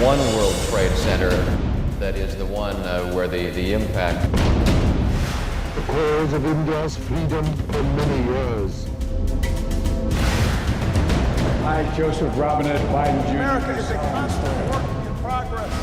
one World Trade Center that is the one where the impact. The cause of India's freedom for many years. I, Joseph Robinette Biden Jr. America is a constant work in progress.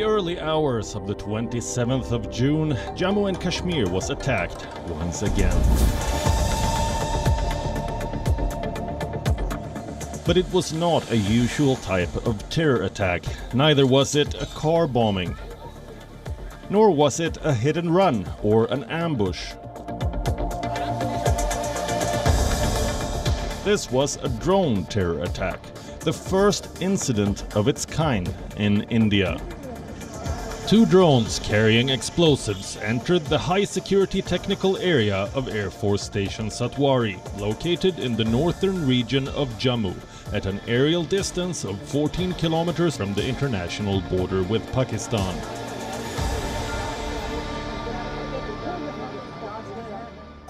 Early hours of the 27th of June, Jammu and Kashmir was attacked once again. But it was not a usual type of terror attack, neither was it a car bombing, nor was it a hit and run or an ambush. This was a drone terror attack, the first incident of its kind in India. Two drones carrying explosives entered the high-security technical area of Air Force Station Satwari, located in the northern region of Jammu, at an aerial distance of 14 kilometers from the international border with Pakistan.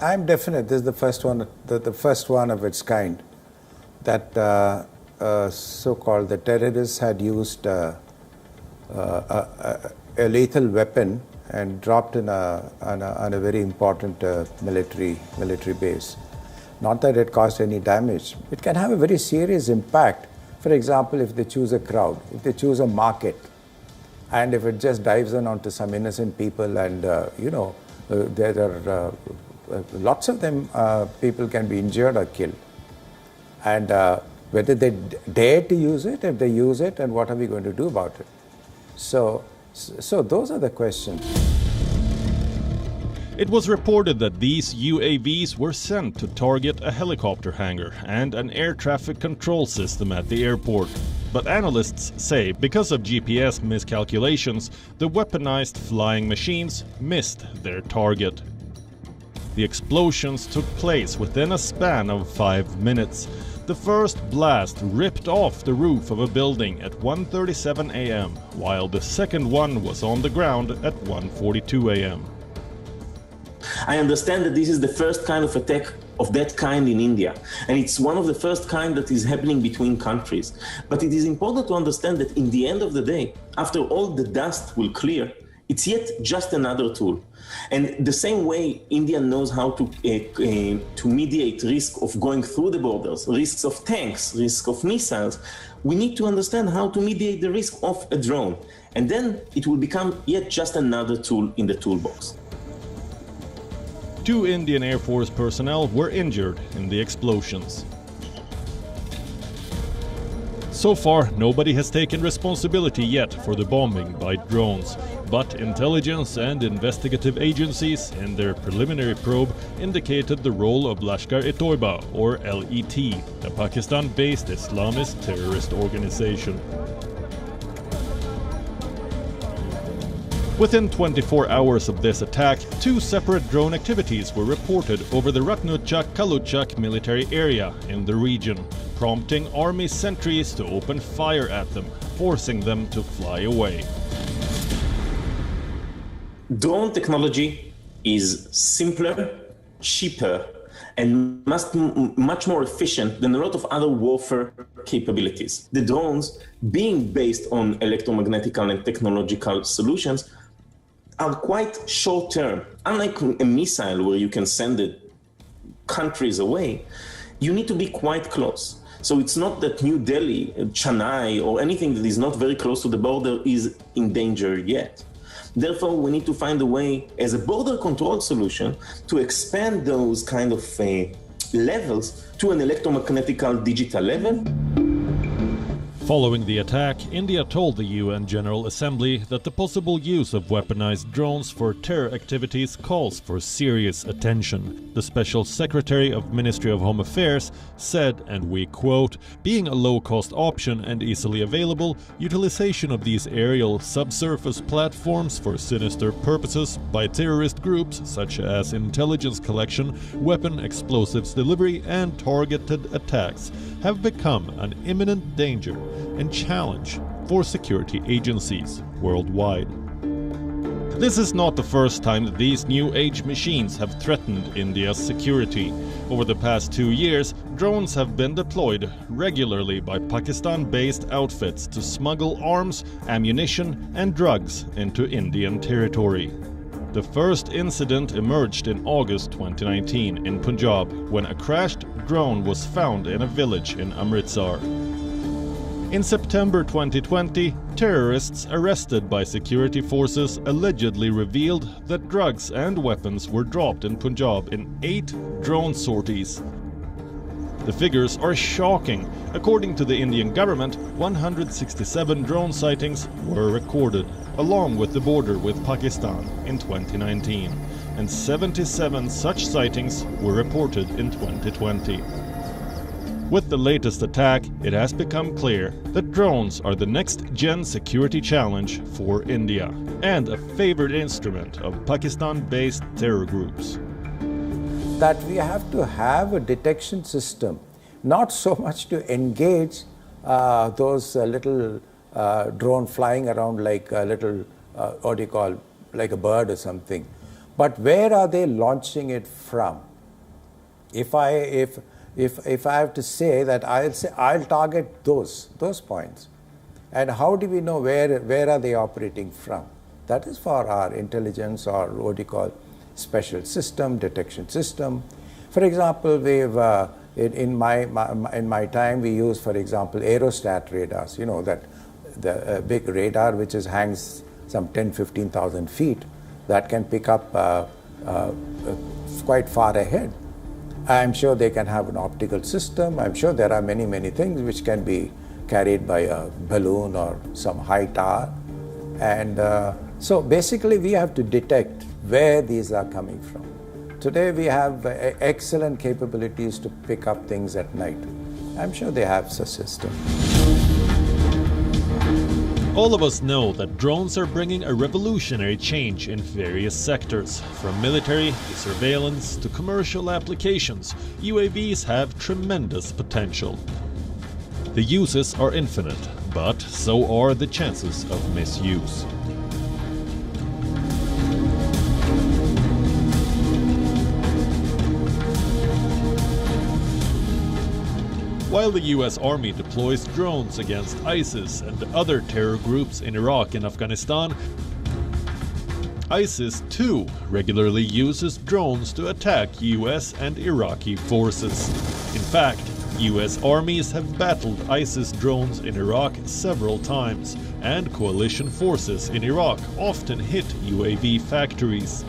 I'm definite this is the first one of its kind that so-called the terrorists had used a lethal weapon and dropped on a very important military base. Not that it caused any damage. It can have a very serious impact. For example, if they choose a crowd, if they choose a market, and if it just dives in onto some innocent people, and there are lots of them, people can be injured or killed. And whether they dare to use it, if they use it, and what are we going to do about it? So those are the questions. It was reported that these UAVs were sent to target a helicopter hangar and an air traffic control system at the airport. But analysts say because of GPS miscalculations, the weaponized flying machines missed their target. The explosions took place within a span of 5 minutes. The first blast ripped off the roof of a building at 1:37 a.m., while the second one was on the ground at 1:42 a.m. I understand that this is the first kind of attack of that kind in India, and it's one of the first kind that is happening between countries. But it is important to understand that in the end of the day, after all the dust will clear, it's yet just another tool. And the same way India knows how to mediate risk of going through the borders, risks of tanks, risk of missiles, we need to understand how to mediate the risk of a drone. And then it will become yet just another tool in the toolbox. 2 Indian Air Force personnel were injured in the explosions. So far, nobody has taken responsibility yet for the bombing by drones, but intelligence and investigative agencies in their preliminary probe indicated the role of Lashkar-e-Toiba, or LET, a Pakistan-based Islamist terrorist organization. Within 24 hours of this attack, 2 separate drone activities were reported over the Ratnuchak-Kaluchak military area in the region, prompting army sentries to open fire at them, forcing them to fly away. Drone technology is simpler, cheaper, and much more efficient than a lot of other warfare capabilities. The drones, being based on electromagnetic and technological solutions, are quite short-term. Unlike a missile where you can send it countries away, you need to be quite close. So it's not that New Delhi, Chennai, or anything that is not very close to the border is in danger yet. Therefore, we need to find a way, as a border control solution, to expand those kind of levels to an electromagnetical digital level. Following the attack, India told the UN General Assembly that the possible use of weaponized drones for terror activities calls for serious attention. The Special Secretary of Ministry of Home Affairs said, and we quote, "Being a low-cost option and easily available, utilization of these aerial subsurface platforms for sinister purposes by terrorist groups such as intelligence collection, weapon explosives delivery and targeted attacks have become an imminent danger and challenge for security agencies worldwide." This is not the first time that these new age machines have threatened India's security. Over the past 2 years, drones have been deployed regularly by Pakistan-based outfits to smuggle arms, ammunition and drugs into Indian territory. The first incident emerged in August 2019 in Punjab when a crashed drone was found in a village in Amritsar. In September 2020, terrorists arrested by security forces allegedly revealed that drugs and weapons were dropped in Punjab in 8 drone sorties. The figures are shocking. According to the Indian government, 167 drone sightings were recorded, along with the border with Pakistan in 2019, and 77 such sightings were reported in 2020. With the latest attack, it has become clear that drones are the next-gen security challenge for India and a favored instrument of Pakistan-based terror groups. That we have to have a detection system, not so much to engage those little drone flying around like a little, like a bird or something, but where are they launching it from? If I have to say that, I'll target those points. And how do we know where are they operating from? That is for our intelligence or special system, detection system. For example, we've in my time we use, for example, aerostat radars. You know, that the big radar which hangs some 10-15,000 feet that can pick up quite far ahead. I'm sure they can have an optical system. I'm sure there are many things which can be carried by a balloon or some high tower. And so basically we have to detect where these are coming from. Today we have excellent capabilities to pick up things at night. I'm sure they have such a system. All of us know that drones are bringing a revolutionary change in various sectors. From military to surveillance to commercial applications, UAVs have tremendous potential. The uses are infinite, but so are the chances of misuse. While the US Army deploys drones against ISIS and other terror groups in Iraq and Afghanistan, ISIS too regularly uses drones to attack US and Iraqi forces. In fact, US armies have battled ISIS drones in Iraq several times, and coalition forces in Iraq often hit UAV factories.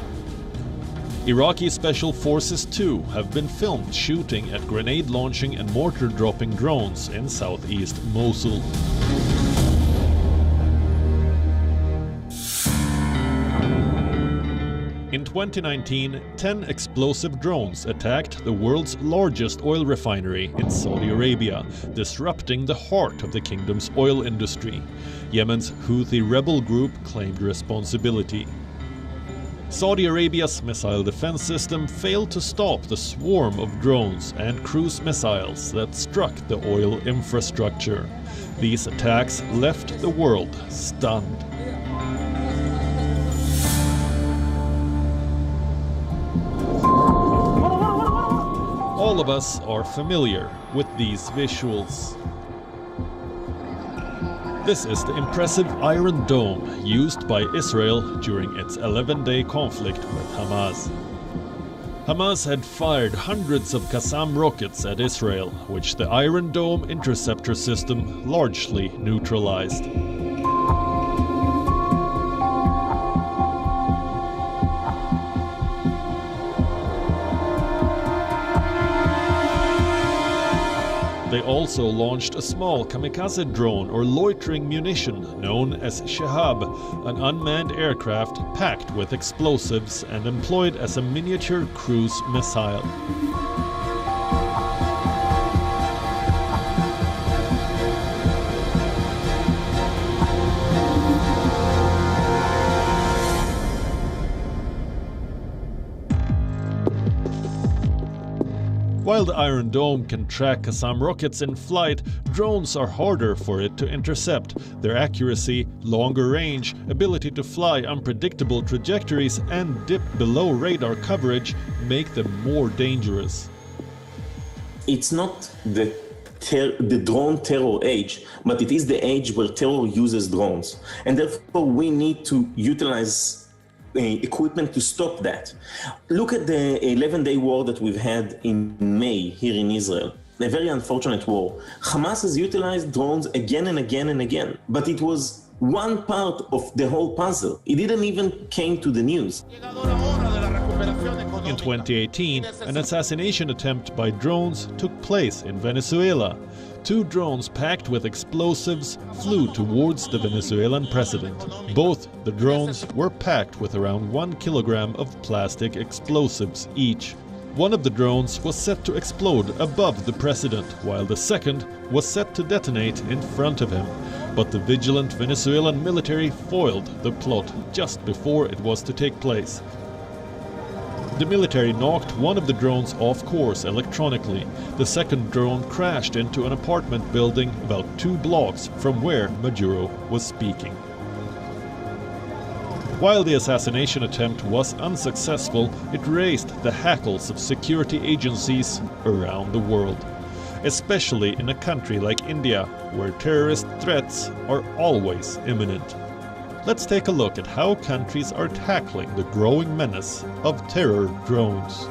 Iraqi special forces too have been filmed shooting at grenade-launching and mortar-dropping drones in southeast Mosul. In 2019, 10 explosive drones attacked the world's largest oil refinery in Saudi Arabia, disrupting the heart of the kingdom's oil industry. Yemen's Houthi rebel group claimed responsibility. Saudi Arabia's missile defense system failed to stop the swarm of drones and cruise missiles that struck the oil infrastructure. These attacks left the world stunned. All of us are familiar with these visuals. This is the impressive Iron Dome used by Israel during its 11-day conflict with Hamas. Hamas had fired hundreds of Qassam rockets at Israel, which the Iron Dome interceptor system largely neutralized. They also launched a small kamikaze drone or loitering munition known as Shahab, an unmanned aircraft packed with explosives and employed as a miniature cruise missile. While the Iron Dome can track Qassam rockets in flight, drones are harder for it to intercept. Their accuracy, longer range, ability to fly unpredictable trajectories and dip below radar coverage make them more dangerous. It's not the drone terror age, but it is the age where terror uses drones. And therefore we need to utilize equipment to stop that. Look at the 11-day war that we've had in May here in Israel. A very unfortunate war. Hamas has utilized drones again and again and again, but it was one part of the whole puzzle. It didn't even came to the news. In 2018, an assassination attempt by drones took place in Venezuela. 2 drones packed with explosives flew towards the Venezuelan president. Both the drones were packed with around 1 kilogram of plastic explosives each. One of the drones was set to explode above the president, while the second was set to detonate in front of him. But the vigilant Venezuelan military foiled the plot just before it was to take place. The military knocked one of the drones off course electronically. The second drone crashed into an apartment building about 2 blocks from where Maduro was speaking. While the assassination attempt was unsuccessful, it raised the hackles of security agencies around the world, especially in a country like India, where terrorist threats are always imminent. Let's take a look at how countries are tackling the growing menace of terror drones.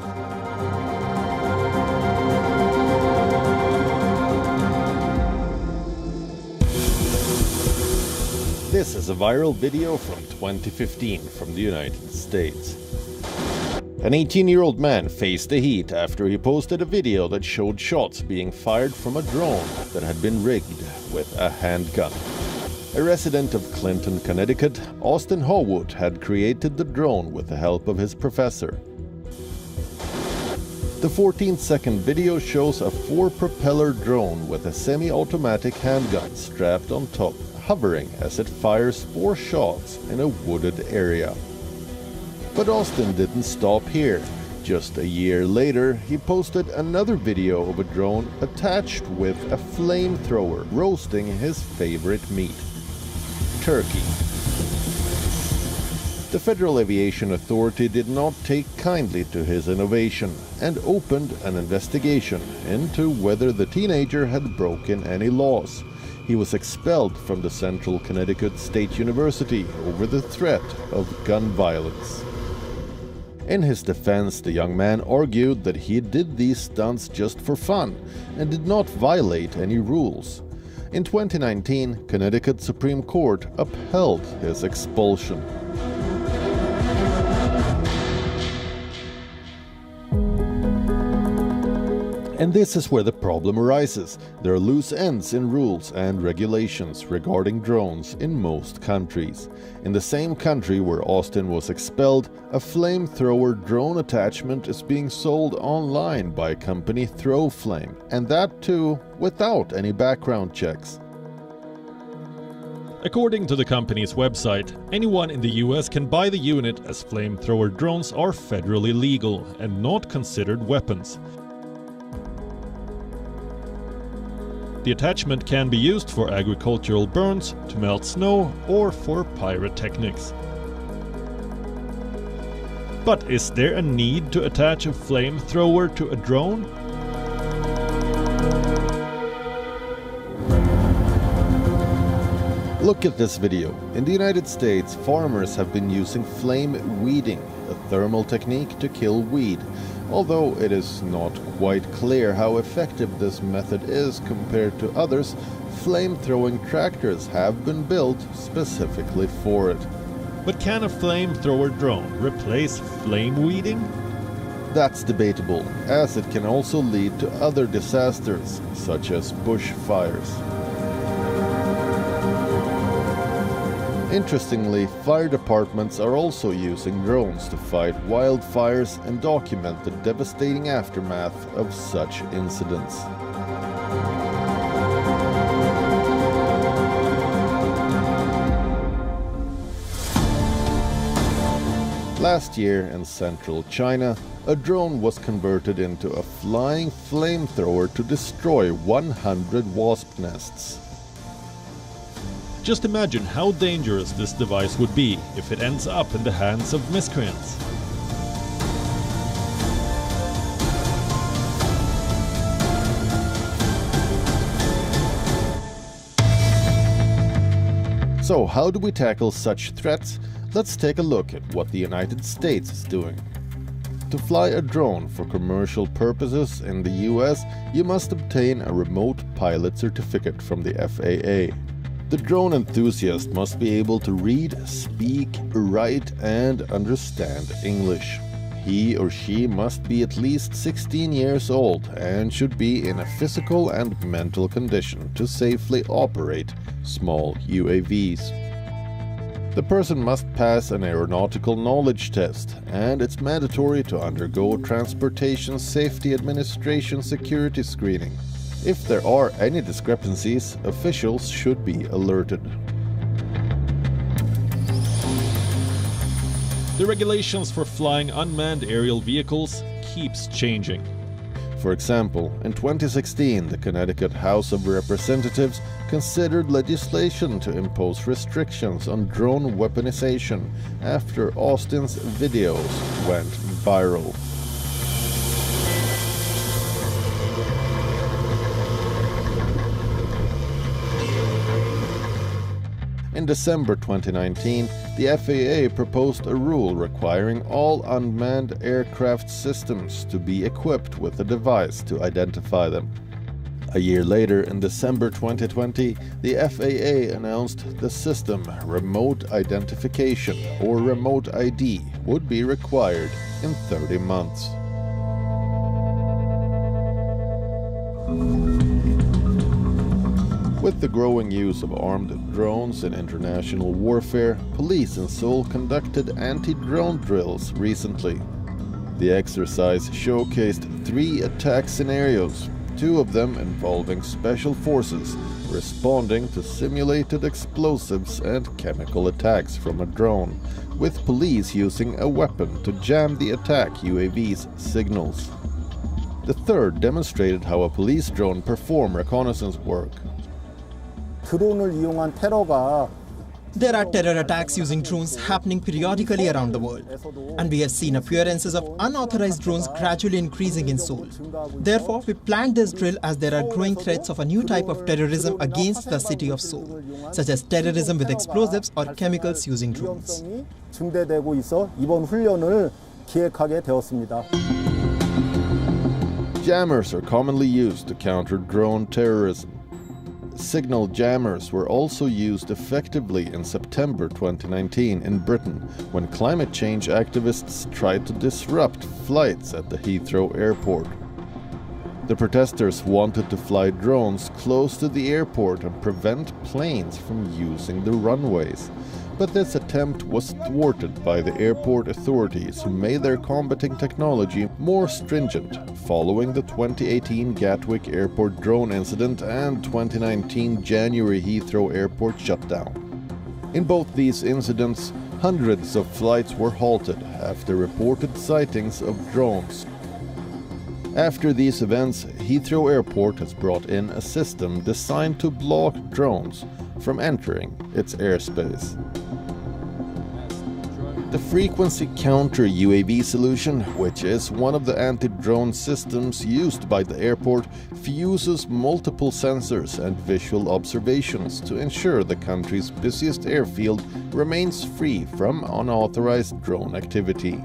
This is a viral video from 2015 from the United States. An 18-year-old man faced the heat after he posted a video that showed shots being fired from a drone that had been rigged with a handgun. A resident of Clinton, Connecticut, Austin Howard had created the drone with the help of his professor. The 14-second video shows a 4-propeller drone with a semi-automatic handgun strapped on top, hovering as it fires 4 shots in a wooded area. But Austin didn't stop here. Just a year later, he posted another video of a drone attached with a flamethrower roasting his favorite meat: turkey. The Federal Aviation Authority did not take kindly to his innovation and opened an investigation into whether the teenager had broken any laws. He was expelled from the Central Connecticut State University over the threat of gun violence. In his defense, the young man argued that he did these stunts just for fun and did not violate any rules. In 2019, Connecticut Supreme Court upheld his expulsion. And this is where the problem arises. There are loose ends in rules and regulations regarding drones in most countries. In the same country where Austin was expelled, a flamethrower drone attachment is being sold online by company Throwflame, and that too without any background checks. According to the company's website, anyone in the US can buy the unit, as flamethrower drones are federally legal and not considered weapons. The attachment can be used for agricultural burns, to melt snow, or for pyrotechnics. But is there a need to attach a flamethrower to a drone? Look at this video. In the United States, farmers have been using flame weeding, a thermal technique to kill weed. Although it is not quite clear how effective this method is compared to others, flame-throwing tractors have been built specifically for it. But can a flamethrower drone replace flame weeding? That's debatable, as it can also lead to other disasters, such as bushfires. Interestingly, fire departments are also using drones to fight wildfires and document the devastating aftermath of such incidents. Last year in central China, a drone was converted into a flying flamethrower to destroy 100 wasp nests. Just imagine how dangerous this device would be if it ends up in the hands of miscreants. So how do we tackle such threats? Let's take a look at what the United States is doing. To fly a drone for commercial purposes in the US, you must obtain a remote pilot certificate from the FAA. The drone enthusiast must be able to read, speak, write, and understand English. He or she must be at least 16 years old and should be in a physical and mental condition to safely operate small UAVs. The person must pass an aeronautical knowledge test, and it's mandatory to undergo Transportation Safety Administration security screening. If there are any discrepancies, officials should be alerted. The regulations for flying unmanned aerial vehicles keeps changing. For example, in 2016, the Connecticut House of Representatives considered legislation to impose restrictions on drone weaponization after Austin's videos went viral. In December 2019, the FAA proposed a rule requiring all unmanned aircraft systems to be equipped with a device to identify them. A year later, in December 2020, the FAA announced the system Remote Identification, or Remote ID, would be required in 30 months. With the growing use of armed drones in international warfare, police in Seoul conducted anti-drone drills recently. The exercise showcased 3 attack scenarios, 2 of them involving special forces responding to simulated explosives and chemical attacks from a drone, with police using a weapon to jam the attack UAV's signals. The third demonstrated how a police drone performs reconnaissance work. There are terror attacks using drones happening periodically around the world, and we have seen appearances of unauthorized drones gradually increasing in Seoul. Therefore, we planned this drill as there are growing threats of a new type of terrorism against the city of Seoul, such as terrorism with explosives or chemicals using drones. Jammers are commonly used to counter drone terrorism. Signal jammers were also used effectively in September 2019 in Britain, when climate change activists tried to disrupt flights at the Heathrow Airport. The protesters wanted to fly drones close to the airport and prevent planes from using the runways. But this attempt was thwarted by the airport authorities, who made their combating technology more stringent following the 2018 Gatwick Airport drone incident and 2019 January Heathrow Airport shutdown. In both these incidents, hundreds of flights were halted after reported sightings of drones. After these events, Heathrow Airport has brought in a system designed to block drones from entering its airspace. The frequency counter UAV solution, which is one of the anti-drone systems used by the airport, fuses multiple sensors and visual observations to ensure the country's busiest airfield remains free from unauthorized drone activity.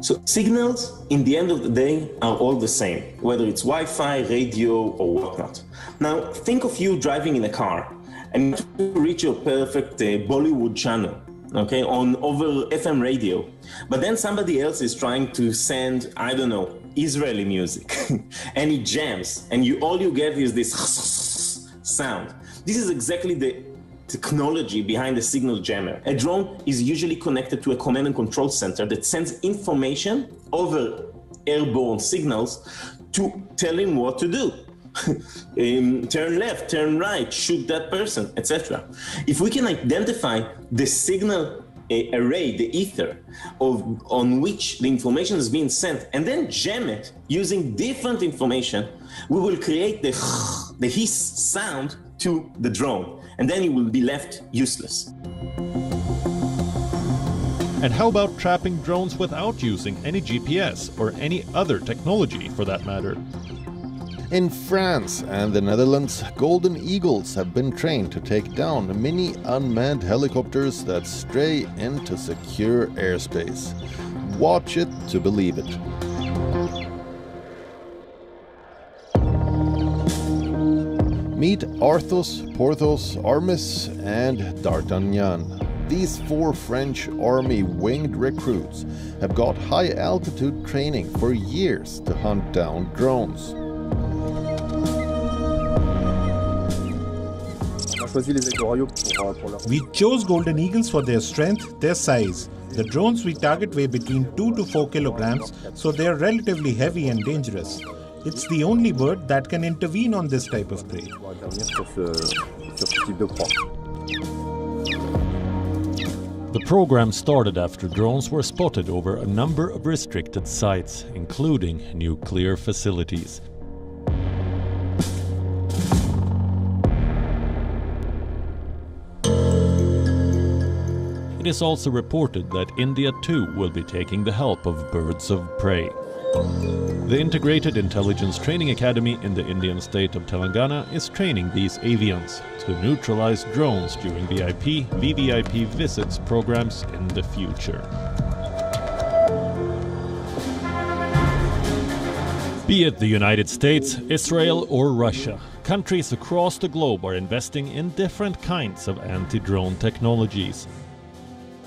So signals, in the end of the day, are all the same, whether it's Wi-Fi, radio, or whatnot. Now, think of you driving in a car and to reach your perfect Bollywood channel. okay, on over FM radio. But then somebody else is trying to send, I don't know, Israeli music, and it jams, and all you get is this sound. This is exactly the technology behind the signal jammer. A drone is usually connected to a command and control center that sends information over airborne signals to tell him what to do. Turn left, turn right, shoot that person, etc. If we can identify the signal array, the ether, on which the information is being sent, and then jam it using different information, we will create the hiss sound to the drone, and then it will be left useless. And how about trapping drones without using any GPS or any other technology for that matter? In France and the Netherlands, Golden Eagles have been trained to take down mini unmanned helicopters that stray into secure airspace. Watch it to believe it. Meet Arthos, Porthos, Aramis and D'Artagnan. These 4 French army winged recruits have got high-altitude training for years to hunt down drones. We chose Golden Eagles for their strength, their size. The drones we target weigh between 2 to 4 kilograms, so they are relatively heavy and dangerous. It's the only bird that can intervene on this type of prey. The program started after drones were spotted over a number of restricted sites, including nuclear facilities. It is also reported that India too will be taking the help of birds of prey. The Integrated Intelligence Training Academy in the Indian state of Telangana is training these avians to neutralize drones during VIP, VVIP visits programs in the future. Be it the United States, Israel or Russia, countries across the globe are investing in different kinds of anti-drone technologies.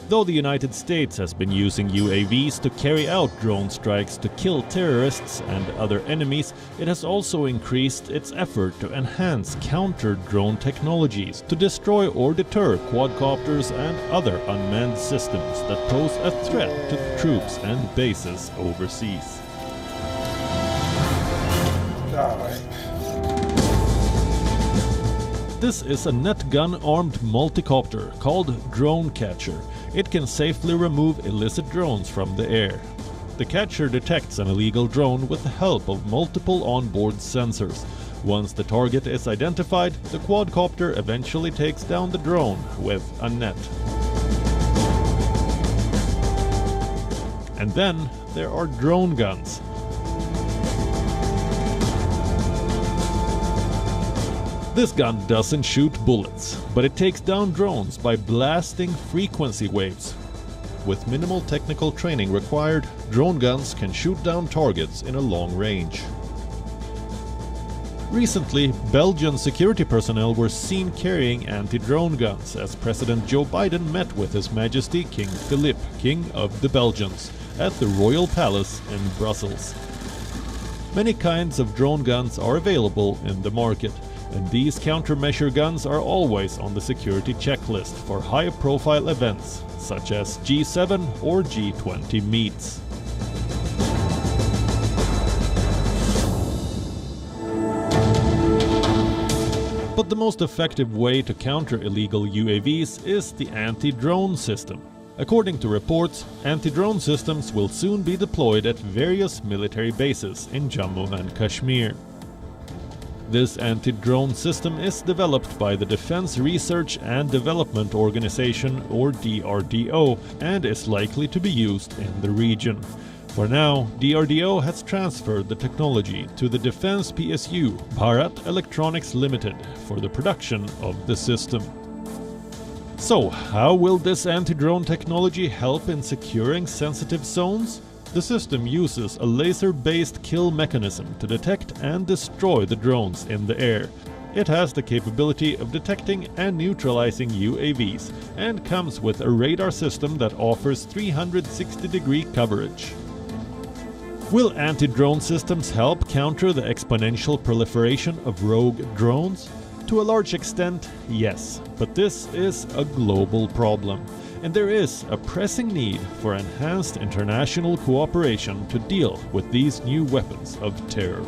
Though the United States has been using UAVs to carry out drone strikes to kill terrorists and other enemies, it has also increased its effort to enhance counter-drone technologies to destroy or deter quadcopters and other unmanned systems that pose a threat to troops and bases overseas. This is a net gun-armed multicopter called Drone Catcher. It can safely remove illicit drones from the air. The catcher detects an illegal drone with the help of multiple onboard sensors. Once the target is identified, the quadcopter eventually takes down the drone with a net. And then there are drone guns. This gun doesn't shoot bullets, but it takes down drones by blasting frequency waves. With minimal technical training required, drone guns can shoot down targets in a long range. Recently, Belgian security personnel were seen carrying anti-drone guns as President Joe Biden met with His Majesty King Philippe, King of the Belgians, at the Royal Palace in Brussels. Many kinds of drone guns are available in the market, and these countermeasure guns are always on the security checklist for high-profile events, such as G7 or G20 meets. But the most effective way to counter illegal UAVs is the anti-drone system. According to reports, anti-drone systems will soon be deployed at various military bases in Jammu and Kashmir. This anti-drone system is developed by the Defense Research and Development Organization, or DRDO, and is likely to be used in the region. For now, DRDO has transferred the technology to the Defense PSU, Bharat Electronics Limited, for the production of the system. So, how will this anti-drone technology help in securing sensitive zones? The system uses a laser-based kill mechanism to detect and destroy the drones in the air. It has the capability of detecting and neutralizing UAVs and comes with a radar system that offers 360-degree coverage. Will anti-drone systems help counter the exponential proliferation of rogue drones? To a large extent, yes, but this is a global problem, and there is a pressing need for enhanced international cooperation to deal with these new weapons of terror.